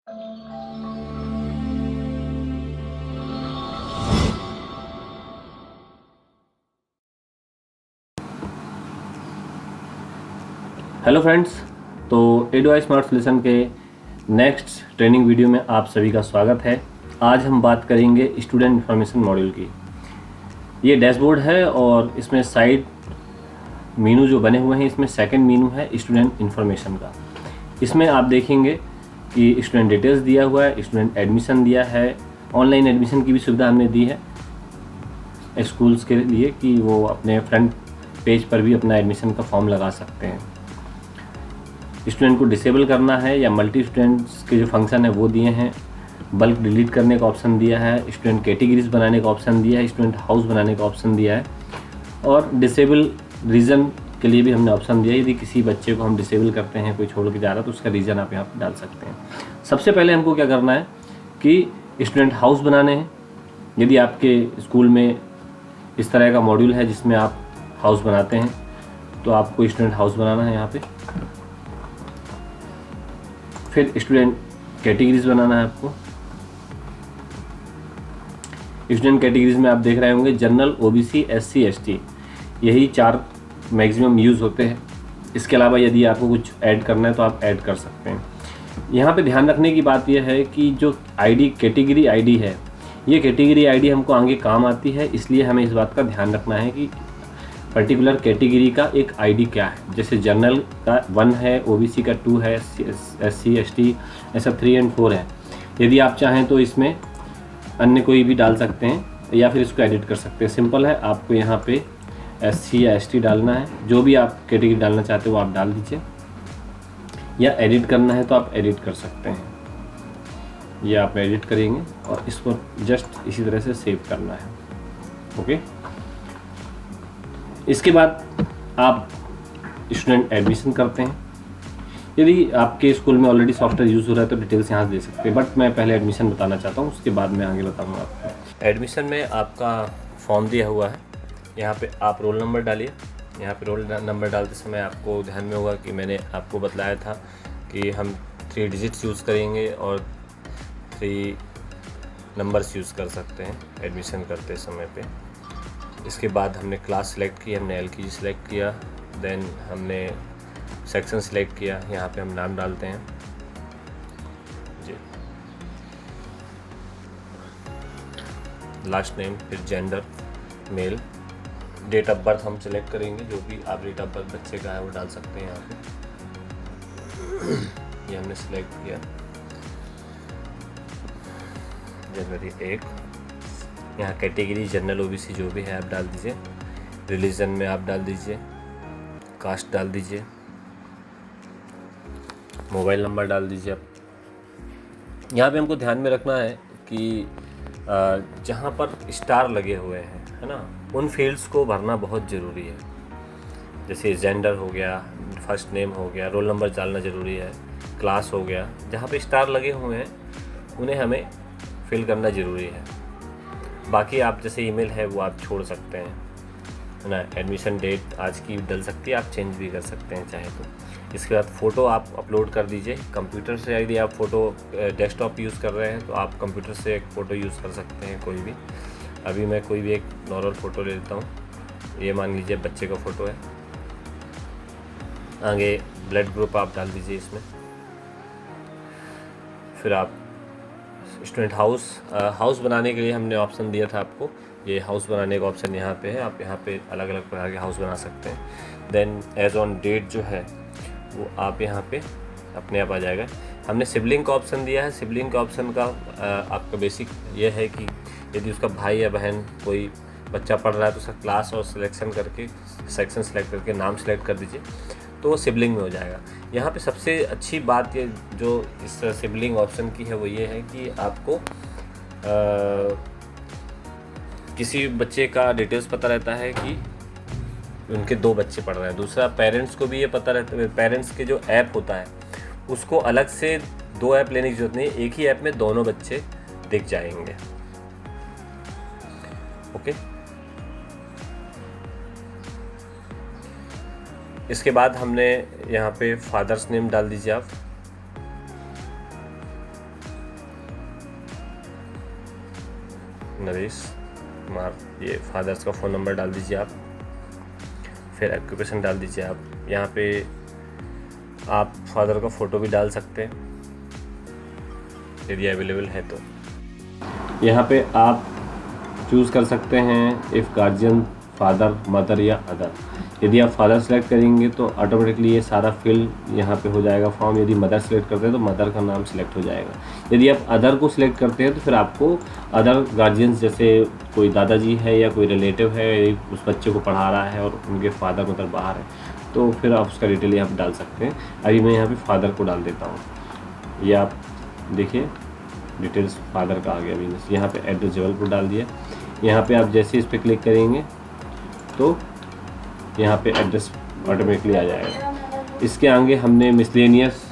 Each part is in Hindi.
हेलो फ्रेंड्स, तो एडवाइस स्मार्ट सॉल्यूशन के नेक्स्ट ट्रेनिंग वीडियो में आप सभी का स्वागत है। आज हम बात करेंगे स्टूडेंट इन्फॉर्मेशन मॉड्यूल की। ये डैशबोर्ड है और इसमें साइड मेनू जो बने हुए हैं, इसमें सेकंड मेनू है स्टूडेंट इन्फॉर्मेशन का। इसमें आप देखेंगे कि स्टूडेंट डिटेल्स दिया हुआ है, स्टूडेंट एडमिशन दिया है, ऑनलाइन एडमिशन की भी सुविधा हमने दी है स्कूल्स के लिए कि वो अपने फ्रंट पेज पर भी अपना एडमिशन का फॉर्म लगा सकते हैं। स्टूडेंट को डिसेबल करना है या मल्टी स्टूडेंट्स के जो फंक्शन है वो दिए हैं, बल्क डिलीट करने का ऑप्शन दिया है, स्टूडेंट कैटेगरीज बनाने का ऑप्शन दिया है, स्टूडेंट हाउस बनाने का ऑप्शन दिया है और डिसेबल रीज़न के लिए भी हमने ऑप्शन दिया है। यदि किसी बच्चे को हम डिसेबल करते हैं, कोई छोड़ के जा रहा है, तो उसका रीज़न आप यहाँ पर डाल सकते हैं। सबसे पहले हमको क्या करना है कि स्टूडेंट हाउस बनाने हैं। यदि आपके स्कूल में इस तरह का मॉड्यूल है जिसमें आप हाउस बनाते हैं, तो आपको स्टूडेंट हाउस बनाना है यहाँ पे। फिर स्टूडेंट कैटेगरीज बनाना है आपको। स्टूडेंट कैटेगरीज में आप देख रहे होंगे जनरल, ओबीसी, एससी, एसटी, यही 4 मैक्सिमम यूज़ होते हैं। इसके अलावा यदि आपको कुछ ऐड करना है तो आप ऐड कर सकते हैं। यहाँ पे ध्यान रखने की बात यह है कि जो आईडी कैटेगरी आईडी है, ये कैटेगरी आईडी हमको आगे काम आती है, इसलिए हमें इस बात का ध्यान रखना है कि पर्टिकुलर कैटेगरी का एक आईडी क्या है। जैसे जनरल का 1 है, ओबीसी का 2 है, एससी एसटी ऐसा 3 और 4 है। यदि आप चाहें तो इसमें अन्य कोई भी डाल सकते हैं या फिर इसको एडिट कर सकते हैं। सिंपल है, आपको यहाँ पे एससी या एसटी डालना है। जो भी आप कैटेगरी डालना चाहते हो वो आप डाल दीजिए, या एडिट करना है तो आप एडिट कर सकते हैं। ये आप एडिट करेंगे और इसको जस्ट इसी तरह से सेव करना है। ओके, इसके बाद आप स्टूडेंट एडमिशन करते हैं। यदि आपके स्कूल में ऑलरेडी सॉफ्टवेयर यूज़ हो रहा है तो डिटेल्स यहाँ से दे सकते हैं, बट मैं पहले एडमिशन बताना चाहता हूँ, उसके बाद मैं आगे बताऊँगा आपको। एडमिशन में आपका फॉर्म दिया हुआ है, यहाँ पे आप रोल नंबर डालिए। यहाँ पे रोल नंबर डालते समय आपको ध्यान में होगा कि मैंने आपको बतलाया था कि हम 3 डिजिट्स यूज़ करेंगे और 3 नंबर्स यूज़ कर सकते हैं एडमिशन करते समय पे। इसके बाद हमने क्लास सेलेक्ट की, हमने एलकेजी सेलेक्ट किया, देन हमने सेक्शन सेलेक्ट किया। यहाँ पे हम नाम डालते हैं जी, लास्ट नेम, फिर gender male, date of birth हम सेलेक्ट करेंगे। जो भी आप डेट ऑफ बर्थ बच्चे का है वो डाल सकते हैं यहाँ पे। ये हमने सेलेक्ट किया, जनवरी 1। यहाँ कैटेगरी जनरल, ओबीसी जो भी है आप डाल दीजिए। रिलीजन में आप डाल दीजिए, कास्ट डाल दीजिए, मोबाइल नंबर डाल दीजिए आप। यहाँ पे हमको ध्यान में रखना है कि जहाँ पर स्टार लगे हुए हैं, है ना, उन फील्ड्स को भरना बहुत ज़रूरी है। जैसे जेंडर हो गया, फर्स्ट नेम हो गया, रोल नंबर डालना ज़रूरी है, क्लास हो गया। जहाँ पे स्टार लगे हुए हैं उन्हें हमें फिल करना ज़रूरी है। बाकी आप जैसे ईमेल है वो आप छोड़ सकते हैं, है ना। एडमिशन डेट आज की डल सकती है, आप चेंज भी कर सकते हैं चाहे तो। इसके बाद फ़ोटो आप अपलोड कर दीजिए कंप्यूटर से। यदि आप फ़ोटो डेस्कटॉप यूज़ कर रहे हैं तो आप कंप्यूटर से एक फ़ोटो यूज़ कर सकते हैं कोई भी। अभी मैं कोई भी एक नॉर्मल फ़ोटो ले लेता हूँ। ये मान लीजिए बच्चे का फ़ोटो है। आगे ब्लड ग्रुप आप डाल दीजिए इसमें। फिर आप स्टूडेंट हाउस बनाने के लिए हमने ऑप्शन दिया था आपको। ये हाउस बनाने का ऑप्शन यहाँ पे है, आप यहाँ पे अलग अलग प्रकार के हाउस बना सकते हैं। देन एज ऑन डेट जो है वो आप यहाँ पे अपने आप आ जाएगा। हमने सिबलिंग का ऑप्शन दिया है। सिबलिंग का ऑप्शन का आपका बेसिक ये है कि यदि उसका भाई या बहन कोई बच्चा पढ़ रहा है तो उसका क्लास और सिलेक्शन करके, सेक्शन सेलेक्ट करके नाम सेलेक्ट कर दीजिए, तो वो सिबलिंग में हो जाएगा। यहाँ पे सबसे अच्छी बात ये जो इस सिबलिंग ऑप्शन की है वो ये है कि आपको किसी बच्चे का डिटेल्स पता रहता है कि उनके 2 बच्चे पढ़ रहे हैं। दूसरा, पेरेंट्स को भी ये पता रहता है। पेरेंट्स के जो ऐप होता है उसको अलग से 2 ऐप लेने की जरूरत नहीं, एक ही ऐप में दोनों बच्चे दिख जाएंगे। ओके, इसके बाद हमने यहाँ पे फादर्स नेम डाल दीजिए आप। नरेश कुमार, ये फादर्स का फ़ोन नंबर डाल दीजिए आप, फिर ऑक्यूपेशन डाल दीजिए आप। यहाँ पे आप फादर का फ़ोटो भी डाल सकते हैं यदि अवेलेबल है तो। यहाँ पे आप चूज़ कर सकते हैं इफ़ गार्जियन फादर, मदर या अदर। यदि आप फादर सेलेक्ट करेंगे तो ऑटोमेटिकली ये सारा फील्ड यहाँ पे हो जाएगा फॉर्म। यदि मदर सेलेक्ट करते हैं तो मदर का नाम सेलेक्ट हो जाएगा। यदि आप अदर को सिलेक्ट करते हैं तो फिर आपको अदर गार्जियंस, जैसे कोई दादाजी है या कोई रिलेटिव है उस बच्चे को पढ़ा रहा है और उनके फादर मदर बाहर है, तो फिर आप उसका डिटेल यहाँ पर डाल सकते हैं। अभी मैं यहाँ पर फादर को डाल देता हूँ। ये आप देखिए डिटेल्स फादर का आ गया। अभी यहाँ पे एड्रेस जबलपुर डाल दिया। यहाँ पे आप जैसे इस पर क्लिक करेंगे तो यहाँ पे एड्रेस ऑटोमेटिकली आ जाएगा। इसके आगे हमने मिसलेनियस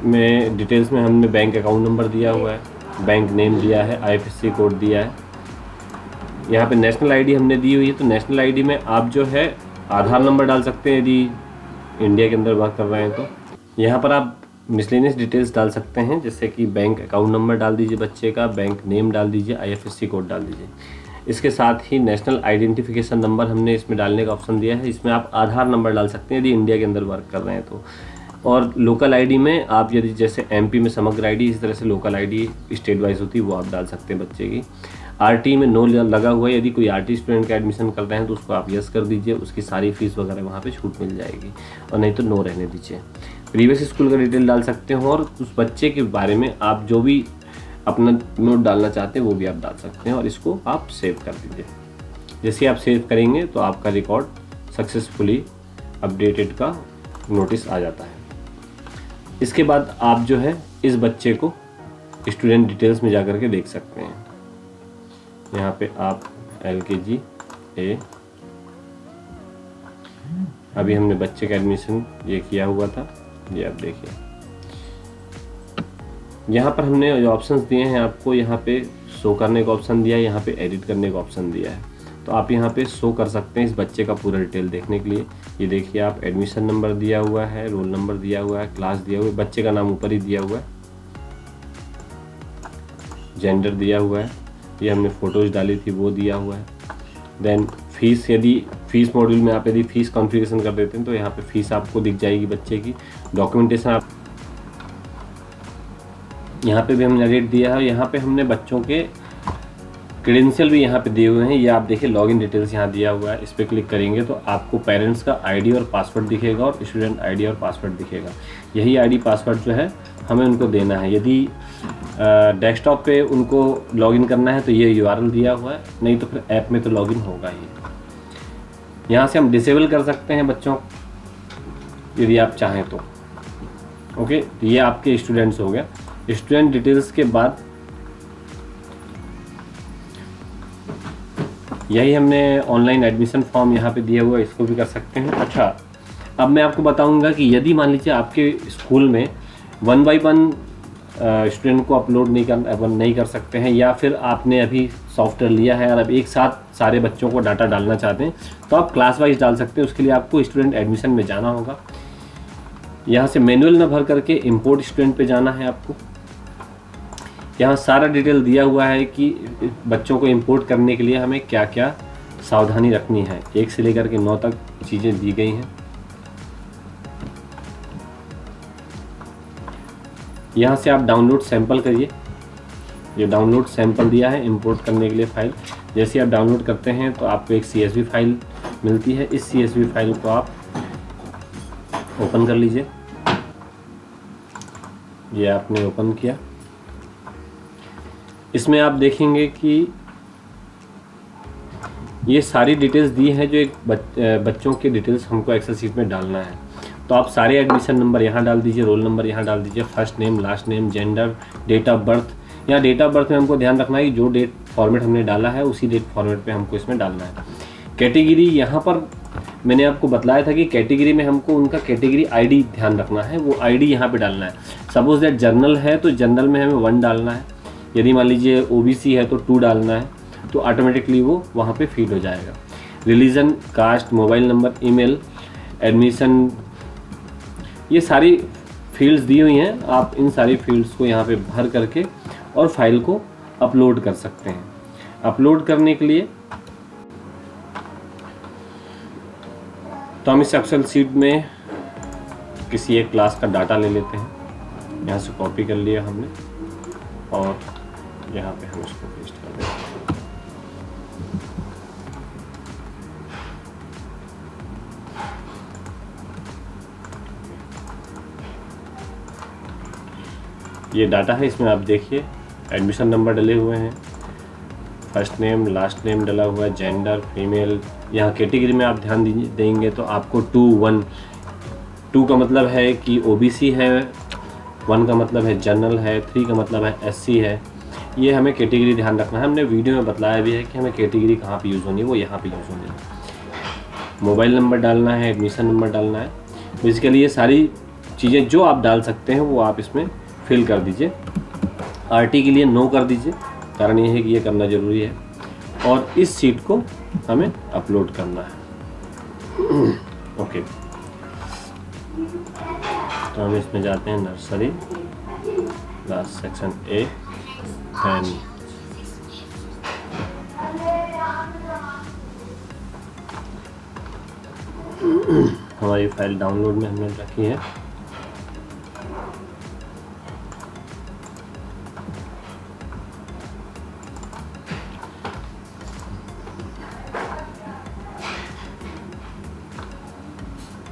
में डिटेल्स में हमने बैंक अकाउंट नंबर दिया हुआ है, बैंक नेम दिया है, IFSC कोड दिया है। यहाँ पे नेशनल आईडी हमने दी हुई है, तो नेशनल आईडी में आप जो है आधार नंबर डाल सकते हैं यदि इंडिया के अंदर वर्क कर रहे हैं तो। यहाँ पर आप मिसलेनियस डिटेल्स डाल सकते हैं, जैसे कि बैंक अकाउंट नंबर डाल दीजिए बच्चे का, बैंक नेम डाल दीजिए, IFSC कोड डाल दीजिए। इसके साथ ही नेशनल आइडेंटिफिकेशन नंबर हमने इसमें डालने का ऑप्शन दिया है। इसमें आप आधार नंबर डाल सकते हैं यदि इंडिया के अंदर वर्क कर रहे हैं तो। और लोकल आईडी में आप यदि जैसे MP में समग्र आईडी, इस तरह से लोकल आईडी स्टेट वाइज होती है वो आप डाल सकते हैं बच्चे की। RT में नो लगा हुआ है, यदि कोई RT स्टूडेंट का एडमिशन कर रहे हैं तो उसको आप यस कर दीजिए, उसकी सारी फीस वगैरह वहाँ पे छूट मिल जाएगी, और नहीं तो नो रहने दीजिए। प्रीवियस स्कूल का डिटेल डाल सकते हो, और उस बच्चे के बारे में आप जो भी अपना नोट डालना चाहते हैं वो भी आप डाल सकते हैं, और इसको आप सेव कर दीजिए। जैसे आप सेव करेंगे तो आपका रिकॉर्ड सक्सेसफुली अपडेटेड का नोटिस आ जाता है। इसके बाद आप जो है इस बच्चे को स्टूडेंट डिटेल्स में जाकर के देख सकते हैं। यहाँ पे आप LKG A, अभी हमने बच्चे का एडमिशन ये किया हुआ था, ये आप देखिए। यहाँ पर हमने जो ऑप्शंस दिए हैं आपको, यहाँ पे शो करने का ऑप्शन दिया है, यहाँ पे एडिट करने का ऑप्शन दिया है। तो आप यहाँ पे शो कर सकते हैं इस बच्चे का पूरा डिटेल देखने के लिए। ये देखिए आप एडमिशन नंबर दिया हुआ है, रोल नंबर दिया हुआ है, क्लास दिया हुआ है, बच्चे का नाम ऊपर ही दिया हुआ है, जेंडर दिया हुआ है, ये हमने फ़ोटोज़ डाली थी वो दिया हुआ है। देन फीस, यदि फीस मॉड्यूल में आप यदि फीस कॉन्फ़िगरेशन कर देते हैं तो यहाँ पे फीस आपको दिख जाएगी बच्चे की। डॉक्यूमेंटेशन आप यहाँ पे भी हमने रेट दिया है। यहाँ पे हमने बच्चों के क्रेडेंशियल भी यहाँ पे दिए हुए हैं। ये आप देखिए लॉगिन डिटेल्स यहाँ दिया हुआ है। इस पर क्लिक करेंगे तो आपको पेरेंट्स का ID और पासवर्ड दिखेगा और स्टूडेंट ID और पासवर्ड दिखेगा। यही ID पासवर्ड जो है हमें उनको देना है। यदि डेस्कटॉप पे उनको लॉगिन करना है तो ये URL दिया हुआ है, नहीं तो फिर ऐप में तो लॉगिन होगा ही। यहाँ से हम डिसेबल कर सकते हैं बच्चों यदि आप चाहें तो। ओके, ये आपके स्टूडेंट्स हो गया। स्टूडेंट डिटेल्स के बाद यही हमने ऑनलाइन एडमिशन फॉर्म यहाँ पे दिया हुआ है, इसको भी कर सकते हैं। अच्छा, अब मैं आपको बताऊंगा कि यदि मान लीजिए आपके स्कूल में 1 by 1 स्टूडेंट को अपलोड नहीं कर सकते हैं, या फिर आपने अभी सॉफ्टवेयर लिया है और अब एक साथ सारे बच्चों को डाटा डालना चाहते हैं, तो आप क्लास वाइज डाल सकते हैं। उसके लिए आपको स्टूडेंट एडमिशन में जाना होगा। यहाँ से मैनुअल न भर करके इंपोर्ट स्टूडेंट पे जाना है आपको। यहाँ सारा डिटेल दिया हुआ है कि बच्चों को इंपोर्ट करने के लिए हमें क्या क्या सावधानी रखनी है। 1 से लेकर के 9 तक चीज़ें दी गई हैं। यहाँ से आप डाउनलोड सैंपल करिए। ये डाउनलोड सैंपल दिया है इंपोर्ट करने के लिए फ़ाइल। जैसे आप डाउनलोड करते हैं तो आपको एक CSV फाइल मिलती है। इस CSV फाइल को आप ओपन कर लीजिए। ये आपने ओपन किया। इसमें आप देखेंगे कि ये सारी डिटेल्स दी हैं जो एक बच्चों के डिटेल्स हमको एक्सेल शीट में डालना है। तो आप सारे एडमिशन नंबर यहाँ डाल दीजिए, रोल नंबर यहाँ डाल दीजिए, first name, last name, gender, date of birth. यहाँ डेट ऑफ बर्थ में हमको ध्यान रखना है कि जो डेट फॉर्मेट हमने डाला है उसी डेट फॉर्मेट पे हमको इसमें डालना है। कैटेगरी, यहाँ पर मैंने आपको बतलाया था कि कैटेगरी में हमको उनका कैटेगरी ID ध्यान रखना है, वो ID यहाँ पे डालना है। सपोज दैट जनरल है तो जनरल में हमें 1 डालना है। यदि मान लीजिए OBC है तो 2 डालना है, तो ऑटोमेटिकली वो वहाँ पे फीड हो जाएगा। Religion, caste, mobile number, email, admission, ये सारी फील्ड्स दी हुई हैं। आप इन सारी फील्ड्स को यहाँ पे भर करके और फाइल को अपलोड कर सकते हैं। अपलोड करने के लिए तो हम इस एक्सेल शीट में किसी एक क्लास का डाटा ले लेते हैं। यहाँ से कॉपी कर लिया हमने और यहाँ पे हम इसको पेस्ट कर देते हैं। ये डाटा है, इसमें आप देखिए एडमिशन नंबर डले हुए हैं, फर्स्ट नेम लास्ट नेम डला हुआ है, जेंडर फीमेल। यहाँ कैटेगरी में आप ध्यान देंगे तो आपको 2 1 2 का मतलब है कि ओबीसी है, 1 का मतलब है जनरल है, 3 का मतलब है एससी है। ये हमें कैटेगरी ध्यान रखना है। हमने वीडियो में बताया भी है कि हमें कैटेगरी कहाँ पे यूज़ होनी है, वो यहाँ पे यूज़ होनी है। मोबाइल नंबर डालना है, एडमिशन नंबर डालना है। बेसिकली ये सारी चीज़ें जो आप डाल सकते हैं वो आप इसमें फिल कर दीजिए। आरटी के लिए नो कर दीजिए, कारण ये है कि ये करना ज़रूरी है। और इस सीट को हमें अपलोड करना है। ओके, तो हम इसमें जाते हैं nursery, last section A and हमारी फाइल डाउनलोड में हमने रखी है।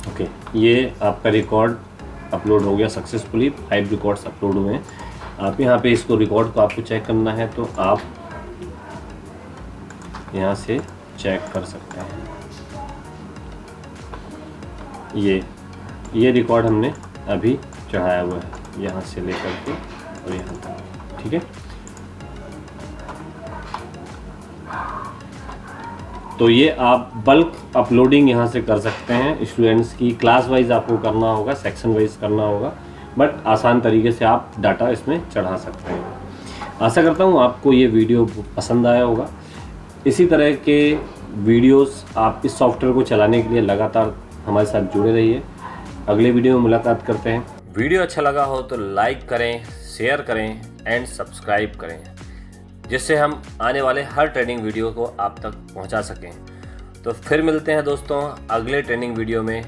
ओके, ये आपका रिकॉर्ड अपलोड हो गया सक्सेसफुली। 5 रिकॉर्ड्स अपलोड हुए हैं। आप यहाँ पे इसको रिकॉर्ड को आपको चेक करना है तो आप यहाँ से चेक कर सकते हैं। ये रिकॉर्ड हमने अभी चढ़ाया हुआ है, यहाँ से लेकर के और यहाँ तक, ठीक है। तो ये आप बल्क अपलोडिंग यहाँ से कर सकते हैं। स्टूडेंट्स की क्लास वाइज आपको करना होगा, सेक्शन वाइज करना होगा, बट आसान तरीके से आप डाटा इसमें चढ़ा सकते हैं। आशा करता हूँ आपको ये वीडियो पसंद आया होगा। इसी तरह के वीडियोस आप इस सॉफ्टवेयर को चलाने के लिए लगातार हमारे साथ जुड़े रहिए। अगले वीडियो में मुलाकात करते हैं। वीडियो अच्छा लगा हो तो लाइक करें, शेयर करें एंड सब्सक्राइब करें, जिससे हम आने वाले हर ट्रेनिंग वीडियो को आप तक पहुंचा सकें। तो फिर मिलते हैं दोस्तों अगले ट्रेनिंग वीडियो में।